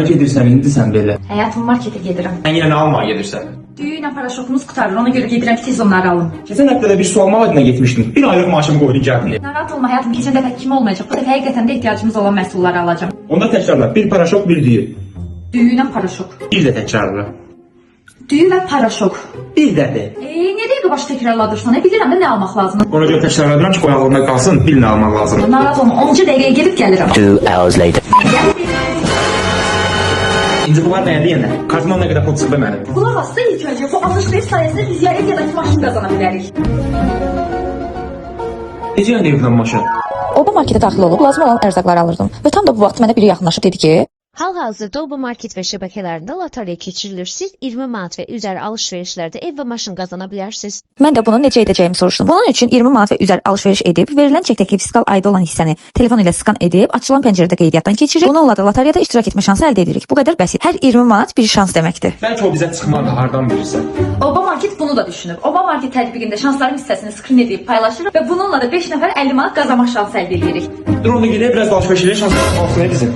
Hara gedirsən indi sən belə? Həyatım markete gedirəm. Sən yenə nə almağa gedirsən? Düyüylə paraşokumuz qutarır, ona görə gedirəm ki, tez onları alım. Keçən həftədə bir sual mağazasına getmişdim. Bir aylıq maaşımı qoydun gəldin. Narahat olma həyatım, keçən dəfə kimi olmayacaq. Bu dəfə həqiqətən də ehtiyacımız olan məhsulları alacağım. Onda təkrarla. Bir paraşok, bir düyü. Düyüylə paraşok. Bir də təkrarla. Düyü və paraşok. Bir də de. Nə dəqiqə baş təkrarladırsan? Bilirəm də nə almaq lazımdır. Ona görə təkrarladıram ki, qoy ağlında qalsın, bil nə almaq lazımdır. Narahat olma, 10-cu dəqiqəyə gedib gəlirəm. 2 hours later. İndi bunlar nədir yenə? Kartımdan nə qədər pul çıxdı mənim? Qulaq asda ilk öncə bu alışveriş sayəsində biz ya ev ya da ki, maşın qazana bilərik. Necə yəni evdən maşın? Oba markete daxil olub lazım olan ərzaqları alırdım. Və tam da bu vaxt mənə biri yaxınlaşıb dedi ki, Hal-hazırda Oba market və şəbəkələrində lotereya keçirilir. Siz 20 manat və üzəri alış-verişlərdə ev və maşın qazana bilərsiniz. mən də bunu necə edəcəyimi soruşdum. Bunun üçün 20 manat və üzər alış-veriş edib, verilən çekdəki fiskal ayda olan hissəni telefon ilə skan edib, açılan pəncərədə qeydiyyatdan keçirir. Bununla da lotereyada iştirak etmə şansı əldə edirik. Bu qədər bəsit. Hər 20 manat bir şans deməkdir. Bəlkə o bizə çıxmadı, hardan bilirsən? Oba market bunu da düşünüb. Oba market tətbiqində şansların hissəsini skrin edib paylaşırıq və bununla da 5 nəfər 50 manat qazanmaq şansı əldə edirik. Dur onu gedək, biraz da alış-veriş şansını alsın bizim.